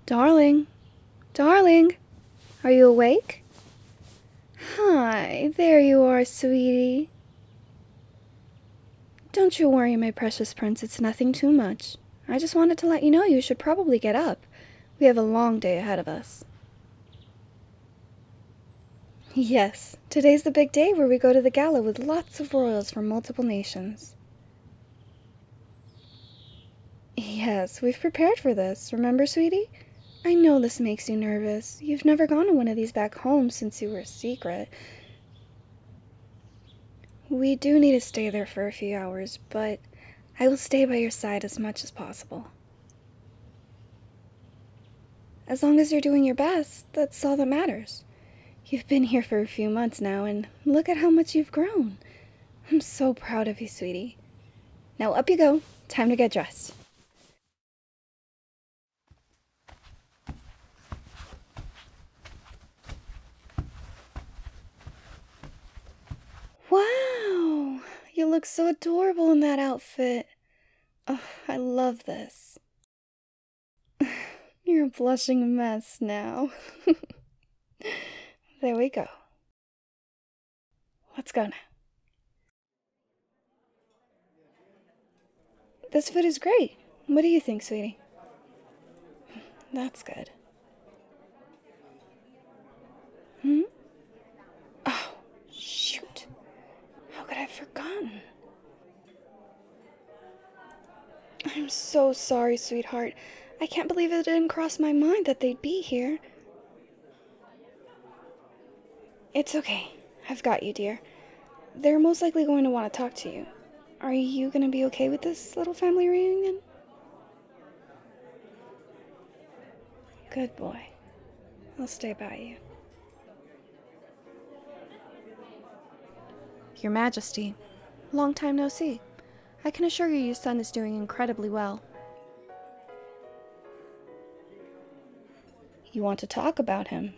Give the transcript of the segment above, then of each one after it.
Darling, darling, are you awake? Hi, there you are, sweetie. Don't you worry, my precious prince, it's nothing too much. I just wanted to let you know you should probably get up. We have a long day ahead of us. Yes, today's the big day where we go to the gala with lots of royals from multiple nations. Yes, we've prepared for this, remember, sweetie? I know this makes you nervous. You've never gone to one of these back home since you were a secret. We do need to stay there for a few hours, but I will stay by your side as much as possible. As long as you're doing your best, that's all that matters. You've been here for a few months now, and look at how much you've grown. I'm so proud of you, sweetie. Now up you go. Time to get dressed. Wow! You look so adorable in that outfit. Oh, I love this. You're a blushing mess now. There we go. Let's go now. This food is great. What do you think, sweetie? That's good. Hmm? Oh, shoot. How could I have forgotten? I'm so sorry, sweetheart. I can't believe it didn't cross my mind that they'd be here. It's okay. I've got you, dear. They're most likely going to want to talk to you. Are you going to be okay with this little family reunion? Good boy. I'll stay by you. Your Majesty, long time no see. I can assure you your son is doing incredibly well. You want to talk about him?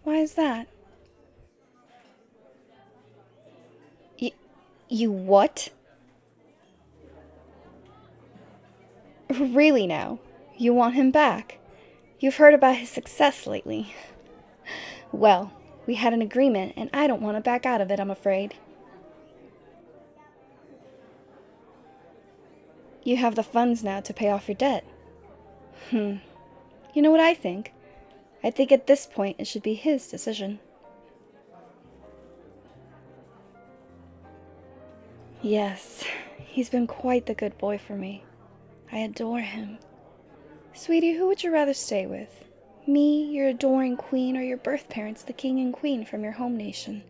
Why is that? You what? Really now? You want him back? You've heard about his success lately. Well, we had an agreement, and I don't want to back out of it, I'm afraid. You have the funds now to pay off your debt. You know what I think? I think at this point it should be his decision. Yes, he's been quite the good boy for me. I adore him. Sweetie, who would you rather stay with? Me, your adoring queen, or your birth parents, the king and queen from your home nation?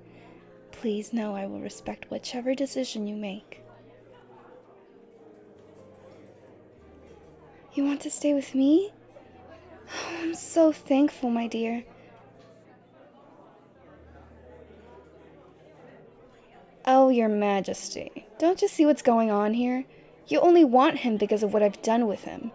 Please know I will respect whichever decision you make. You want to stay with me? Oh, I'm so thankful, my dear. Oh, your Majesty, don't you see what's going on here? You only want him because of what I've done with him.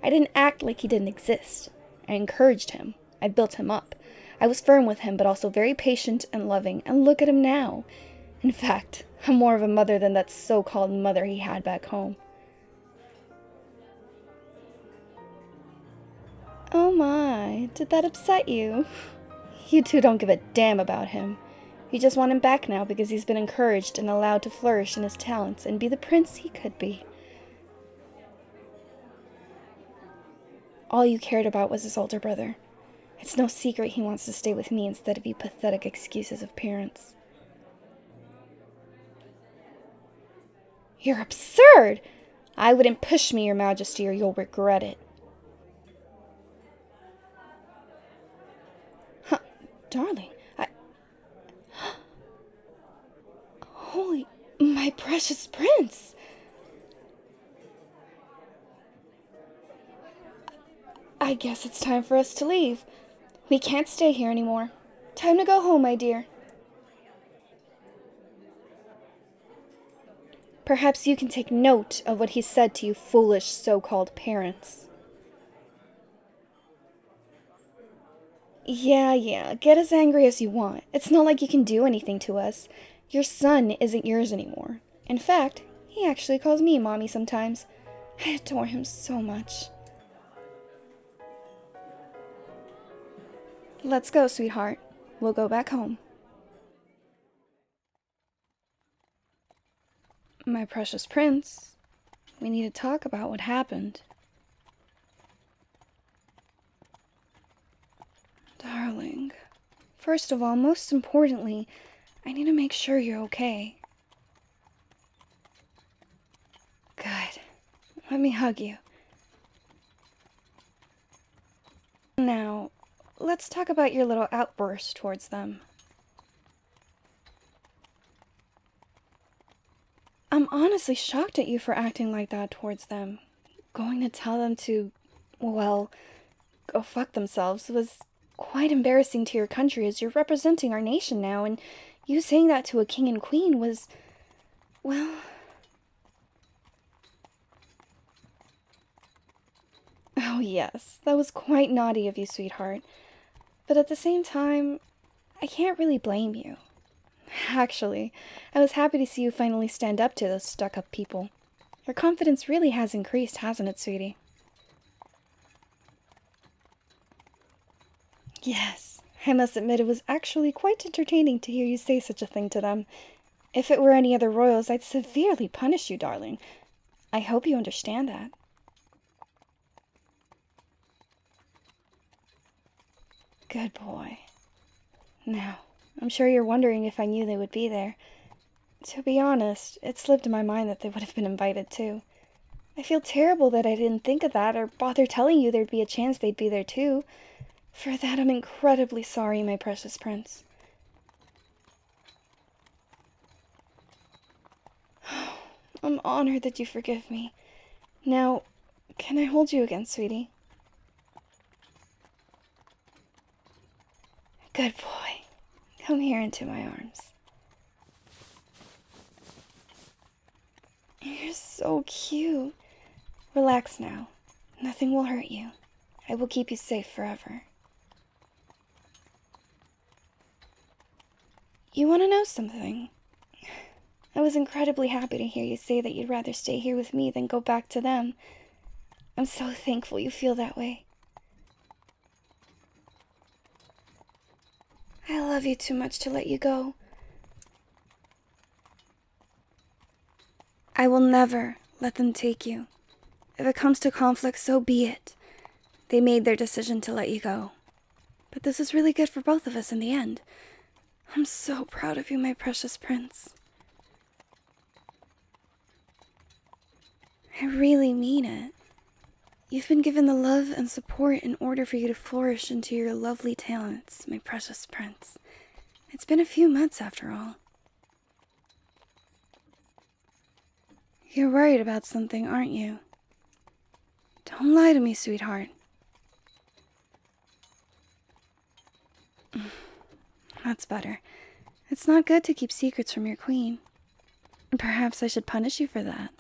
I didn't act like he didn't exist. I encouraged him. I built him up. I was firm with him, but also very patient and loving, and look at him now. In fact, I'm more of a mother than that so-called mother he had back home. Oh my, did that upset you? You two don't give a damn about him. You just want him back now because he's been encouraged and allowed to flourish in his talents and be the prince he could be. All you cared about was his older brother. It's no secret he wants to stay with me instead of you pathetic excuses of parents. You're absurd! I wouldn't push me, your Majesty, or you'll regret it. Huh, darling, Holy, my precious prince! I guess it's time for us to leave. We can't stay here anymore. Time to go home, my dear. Perhaps you can take note of what he said to you foolish so-called parents. Yeah, get as angry as you want. It's not like you can do anything to us. Your son isn't yours anymore. In fact, he actually calls me Mommy sometimes. I adore him so much. Let's go, sweetheart. We'll go back home. My precious prince, we need to talk about what happened. Darling, first of all, most importantly, I need to make sure you're okay. Good. Let me hug you. Now, let's talk about your little outburst towards them. I'm honestly shocked at you for acting like that towards them. Going to tell them to, well, go fuck themselves was quite embarrassing to your country, as you're representing our nation now, and you saying that to a king and queen was, well... Oh yes, that was quite naughty of you, sweetheart. But at the same time, I can't really blame you. Actually, I was happy to see you finally stand up to those stuck-up people. Your confidence really has increased, hasn't it, sweetie? Yes, I must admit it was actually quite entertaining to hear you say such a thing to them. If it were any other royals, I'd severely punish you, darling. I hope you understand that. Good boy. Now, I'm sure you're wondering if I knew they would be there. To be honest, it slipped in my mind that they would have been invited too. I feel terrible that I didn't think of that or bother telling you there'd be a chance they'd be there too. For that, I'm incredibly sorry, my precious prince. I'm honored that you forgive me. Now, can I hold you again, sweetie? Good boy. Come here into my arms. You're so cute. Relax now. Nothing will hurt you. I will keep you safe forever. You want to know something? I was incredibly happy to hear you say that you'd rather stay here with me than go back to them. I'm so thankful you feel that way. I love you too much to let you go. I will never let them take you. If it comes to conflict, so be it. They made their decision to let you go. But this is really good for both of us in the end. I'm so proud of you, my precious prince. I really mean it. You've been given the love and support in order for you to flourish into your lovely talents, my precious prince. It's been a few months after all. You're worried about something, aren't you? Don't lie to me, sweetheart. That's better. It's not good to keep secrets from your queen. Perhaps I should punish you for that.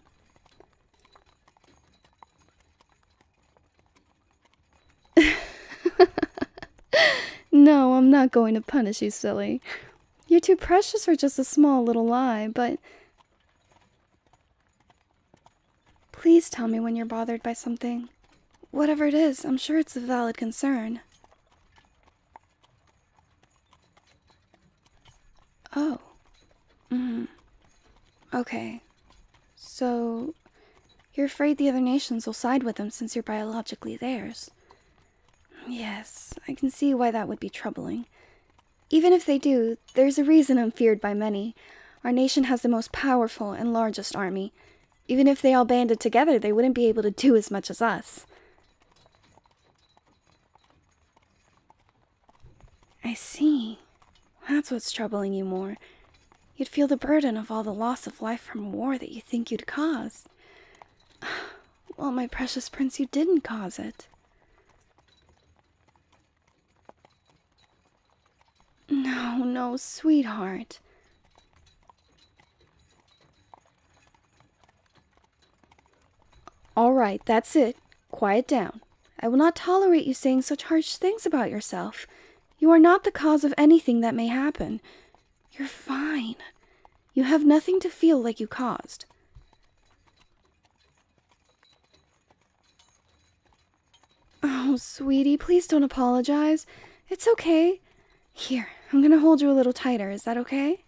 No, I'm not going to punish you, silly. You're too precious for just a small little lie, but... Please tell me when you're bothered by something. Whatever it is, I'm sure it's a valid concern. Oh. Okay. So, you're afraid the other nations will side with them since you're biologically theirs. Yes, I can see why that would be troubling. Even if they do, there's a reason I'm feared by many. Our nation has the most powerful and largest army. Even if they all banded together, they wouldn't be able to do as much as us. I see. That's what's troubling you more. You'd feel the burden of all the loss of life from war that you think you'd cause. Well, my precious prince, you didn't cause it. No, sweetheart. All right, that's it. Quiet down. I will not tolerate you saying such harsh things about yourself. You are not the cause of anything that may happen. You're fine. You have nothing to feel like you caused. Oh, sweetie, please don't apologize. It's okay. Here, I'm gonna hold you a little tighter. Is that okay?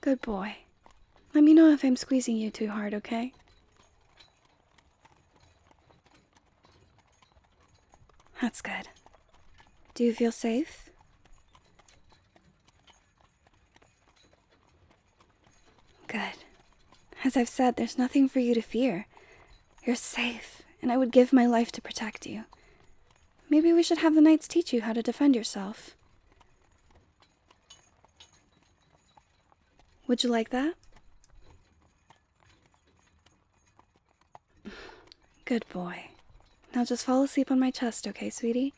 Good boy. Let me know if I'm squeezing you too hard, okay? That's good. Do you feel safe? Good. As I've said, there's nothing for you to fear. You're safe, and I would give my life to protect you. Maybe we should have the knights teach you how to defend yourself. Would you like that? Good boy. Now just fall asleep on my chest, okay, sweetie?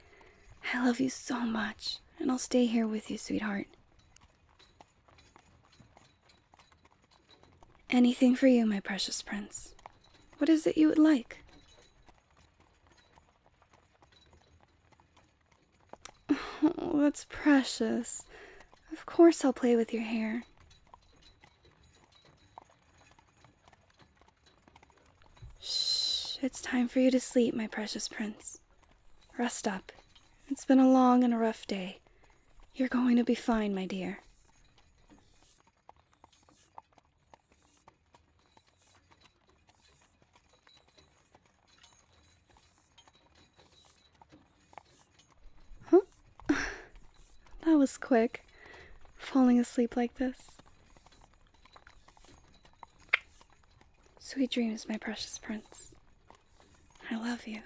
I love you so much, and I'll stay here with you, sweetheart. Anything for you, my precious prince. What is it you would like? Oh, that's precious. Of course I'll play with your hair. Shh, it's time for you to sleep, my precious prince. Rest up. It's been a long and a rough day. You're going to be fine, my dear. Huh? That was quick. Falling asleep like this. Sweet dreams, my precious prince. I love you.